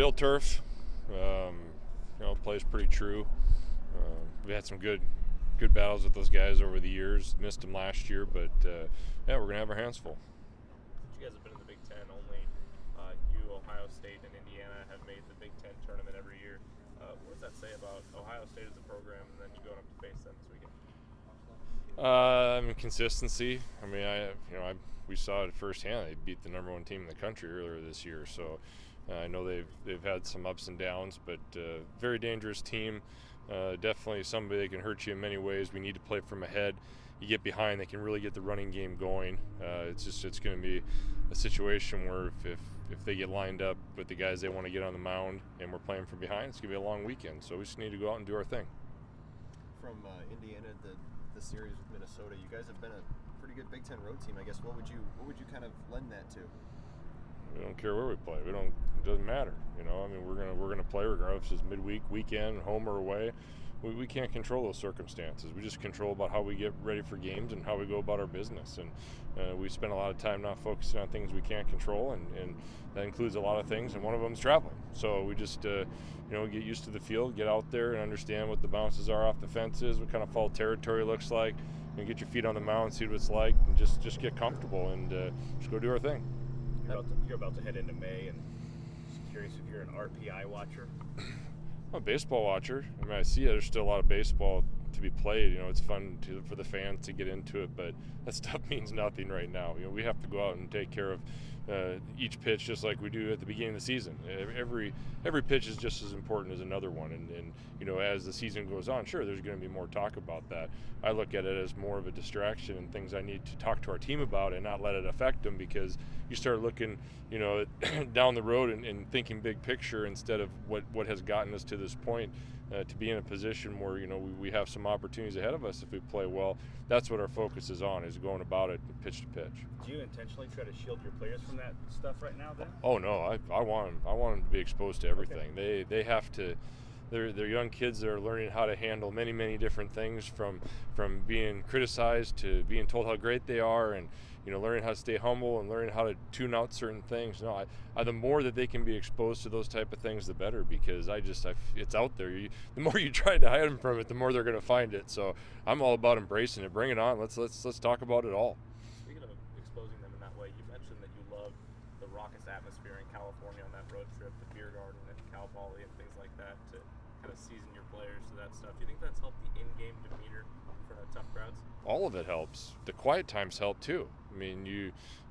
Field turf, plays pretty true. We had some good battles with those guys over the years. Missed them last year, but yeah, we're gonna have our hands full. You guys have been in the Big Ten. Only you, Ohio State, and Indiana have made the Big Ten tournament every year. What does that say about Ohio State as a program, and then you going up to face them this weekend? Consistency. We saw it firsthand. They beat the #1 team in the country earlier this year, so I know they've had some ups and downs, but very dangerous team. Definitely somebody that can hurt you in many ways. We need to play from ahead. You get behind, they can really get the running game going. It's going to be a situation where if they get lined up with the guys they want to get on the mound and we're playing from behind, it's going to be a long weekend. So we just need to go out and do our thing. From Indiana, the series with Minnesota, you guys have been a pretty good Big Ten road team. I guess what would you kind of lend that to? We don't care where we play. It doesn't matter. We're gonna play regardless if it's midweek, weekend, home or away. We can't control those circumstances. We just control about how we get ready for games and how we go about our business. And we spend a lot of time not focusing on things we can't control, and that includes a lot of things. And one of them is traveling. So we just get used to the field, get out there, and understand what the bounces are off the fences, what kind of fall territory looks like, and get your feet on the mound, see what it's like, and just get comfortable and just go do our thing. You're about to head into May, and just curious if you're an RPI watcher. I'm a baseball watcher. I see there's still a lot of baseball to be played. It's fun for the fans to get into it, but that stuff means nothing right now. We have to go out and take care of each pitch just like we do at the beginning of the season. Every pitch is just as important as another one, and as the season goes on, sure, there's going to be more talk about that. I look at it as more of a distraction and things I need to talk to our team about and not let it affect them, because you start looking down the road and thinking big picture instead of what has gotten us to this point, to be in a position where we have some opportunities ahead of us if we play well. That's what our focus is on, is going about it pitch to pitch. Do you intentionally try to shield your players from that stuff right now then? Oh no, I want them to be exposed to everything. Okay. They have to. They're young kids that are learning how to handle many different things, from being criticized to being told how great they are, and learning how to stay humble and learning how to tune out certain things. No, the more that they can be exposed to those type of things, the better, because it's out there. The more you try to hide them from it, the more they're going to find it. So I'm all about embracing it. Bring it on. Let's talk about it all. Speaking of exposing them in that way, you mentioned that you love the raucous atmosphere in California on that road trip, the beer garden at Cal Poly and things like that, to kind of season your players to that stuff. Do you think that's helped the in-game demeanor in front of tough crowds? All of it helps. The quiet times help too.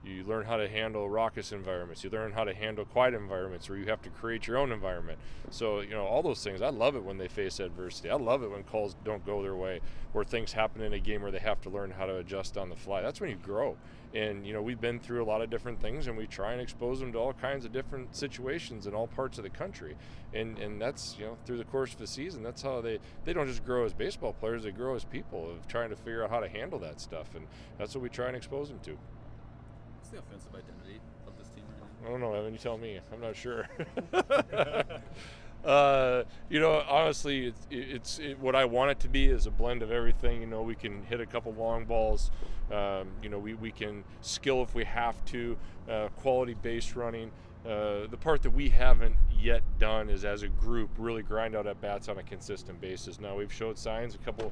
You learn how to handle raucous environments. You learn how to handle quiet environments where you have to create your own environment. So, all those things. I love it when they face adversity. I love it when calls don't go their way, where things happen in a game where they have to learn how to adjust on the fly. That's when you grow. And, we've been through a lot of different things, and we try and expose them to all kinds of different situations in all parts of the country. And that's, through the course of the season, that's how they don't just grow as baseball players, they grow as people, of trying to figure out how to handle that stuff. And that's what we try and expose them to. What's the offensive identity of this team right now? I don't know, Evan. You tell me. I'm not sure. Honestly, it's what I want it to be is a blend of everything. We can hit a couple long balls. We can skill if we have to. Quality base running. The part that we haven't yet done is, as a group, really grind out at bats on a consistent basis. Now, we've showed signs, a couple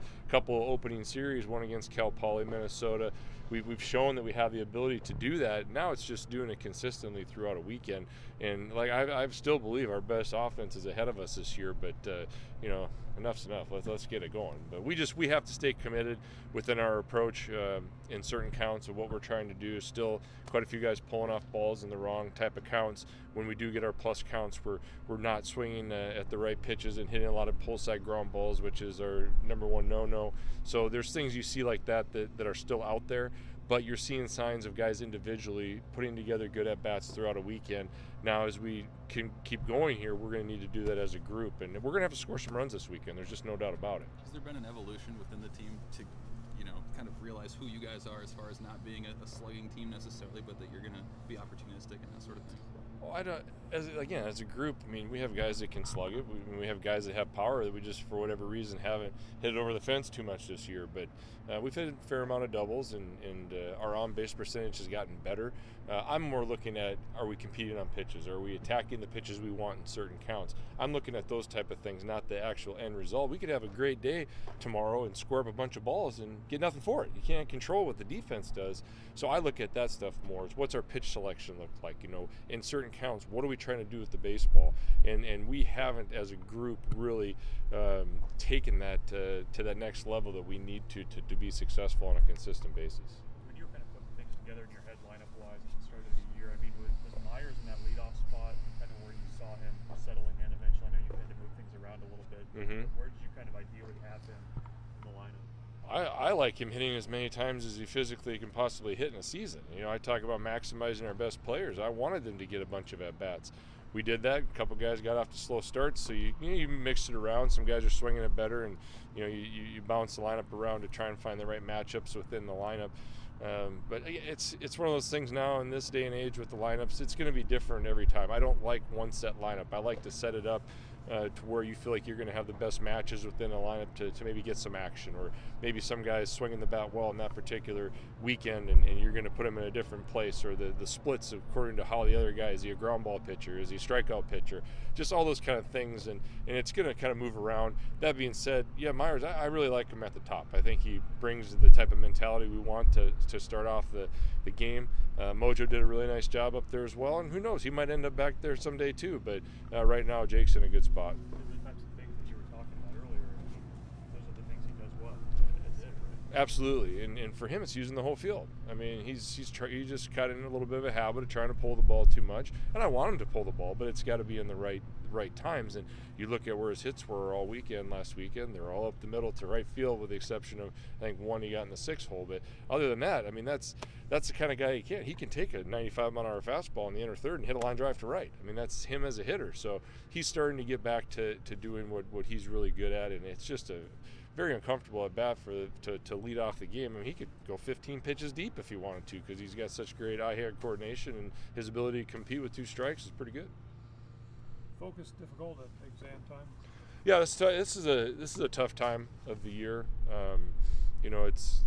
opening series, one against Cal Poly, Minnesota. We've shown that we have the ability to do that. Now it's just doing it consistently throughout a weekend. And I still believe our best offense is ahead of us this year. But enough's enough. Let's get it going. But we have to stay committed within our approach in certain counts of what we're trying to do. Still, quite a few guys pulling off balls in the wrong type of counts. When we do get our plus counts, we're not swinging at the right pitches and hitting a lot of pull side ground balls, which is our #1 no-no. So there's things you see like that are still out there, but you're seeing signs of guys individually putting together good at-bats throughout a weekend. Now, as we can keep going here, we're going to need to do that as a group, and we're going to have to score some runs this weekend. There's just no doubt about it. Has there been an evolution within the team to kind of realize who you guys are, as far as not being a slugging team necessarily, but that you're going to be opportunistic and that sort of thing? Well, I don't. As a group, I mean, we have guys that can slug it. We have guys that have power that we just, for whatever reason, haven't hit it over the fence too much this year. But we've hit a fair amount of doubles, and our on-base percentage has gotten better. I'm more looking at, are we competing on pitches? Are we attacking the pitches we want in certain counts? I'm looking at those type of things, not the actual end result. We could have a great day tomorrow and score up a bunch of balls and get nothing for it. You can't control what the defense does. So I look at that stuff more. It's what's our pitch selection look like? In certain counts, what are we trying to do with the baseball? And we haven't, as a group, really taken that to that next level that we need to be successful on a consistent basis. When you were kind of putting things together in your head lineup-wise at the start of the year, I mean, was Myers in that leadoff spot kind of where you saw him settling in eventually? I know you had to move things around a little bit. Mm-hmm. Where did you kind of ideally have him in the lineup? I like him hitting as many times as he physically can possibly hit in a season. I talk about maximizing our best players. I wanted them to get a bunch of at-bats. We did that. A couple guys got off to slow starts, so you mix it around. Some guys are swinging it better, and you bounce the lineup around to try and find the right matchups within the lineup. But it's one of those things now in this day and age with the lineups. It's going to be different every time. I don't like one set lineup. I like to set it up to where you feel like you're going to have the best matches within a lineup to maybe get some action, or maybe some guys swinging the bat well in that particular weekend, and you're going to put them in a different place, or the splits according to how the other guy is. He a ground ball pitcher? Is he a strikeout pitcher? Just all those kind of things, and it's going to kind of move around. That being said, yeah, Myers, I really like him at the top. I think he brings the type of mentality we want to start off the game. Mojo did a really nice job up there as well, and who knows, he might end up back there someday too, but right now Jake's in a good spot. The types of things that you were talking about earlier, those are the things he does well. That's it, right? Absolutely, and for him, it's using the whole field. I mean, he just got in a little bit of a habit of trying to pull the ball too much, and I want him to pull the ball, but it's got to be in the right times. And you look at where his hits were all weekend last weekend; they're all up the middle to right field, with the exception of I think one he got in the 6th hole. But other than that, I mean, that's the kind of guy he can take a 95-mile-an-hour fastball in the inner third and hit a line drive to right. I mean, that's him as a hitter. So he's starting to get back to doing what he's really good at, and it's just a very uncomfortable at bat to lead off the game. I mean, he could go 15 pitches deep if he wanted to, because he's got such great eye-hand coordination, and his ability to compete with 2 strikes is pretty good. Focus difficult at exam time? Yeah, this is a tough time of the year. It's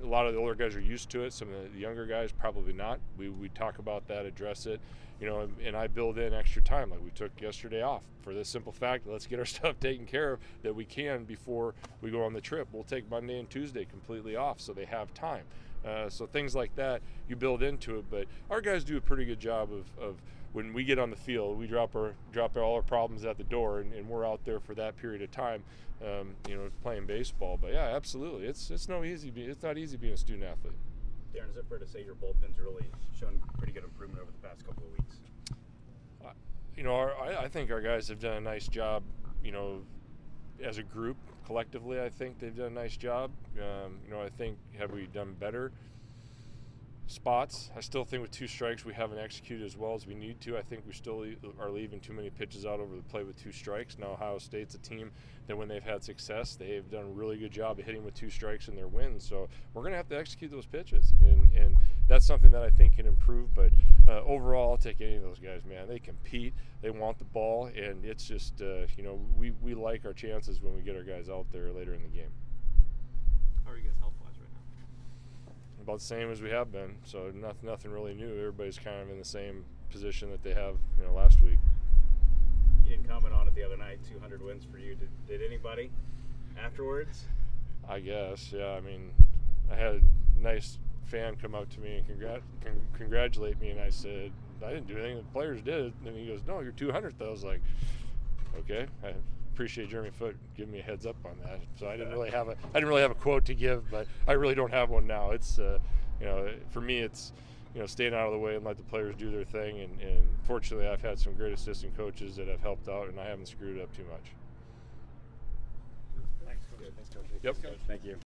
a lot of the older guys are used to it. Some of the younger guys probably not. We talk about that, address it, and I build in extra time. Like we took yesterday off for the simple fact that let's get our stuff taken care of that we can before we go on the trip. We'll take Monday and Tuesday completely off so they have time. So things like that you build into it. But our guys do a pretty good job of when we get on the field, we drop all our problems at the door, and we're out there for that period of time, playing baseball. But yeah, absolutely, it's not easy being a student athlete. Darin, is it fair to say your bullpen's really shown pretty good improvement over the past couple of weeks? I think our guys have done a nice job. As a group, collectively, I think they've done a nice job. I think, have we done better? Spots. I still think with 2 strikes we haven't executed as well as we need to. I think we still are leaving too many pitches out over the plate with 2 strikes. Now Ohio State's a team that when they've had success, they've done a really good job of hitting with 2 strikes in their wins. So we're going to have to execute those pitches, and that's something that I think can improve. But overall, I'll take any of those guys, man. They compete, they want the ball, and it's just we like our chances when we get our guys out there later in the game. How are you guys health-wise right now? About the same as we have been, so nothing really new. Everybody's kind of in the same position that they have last week. You didn't comment on it the other night, 200 wins for you. Did anybody afterwards? I guess, yeah. I mean, I had a nice fan come up to me and congratulate me, and I said, I didn't do anything, the players did. And he goes, no, you're 200th. I was like, okay. I appreciate Jeremy Foote giving me a heads up on that. So I didn't really have a quote to give, but I really don't have one now. It's for me it's staying out of the way and let the players do their thing, and fortunately I've had some great assistant coaches that have helped out, and I haven't screwed up too much. Thanks, Coach. Yep. Thank you.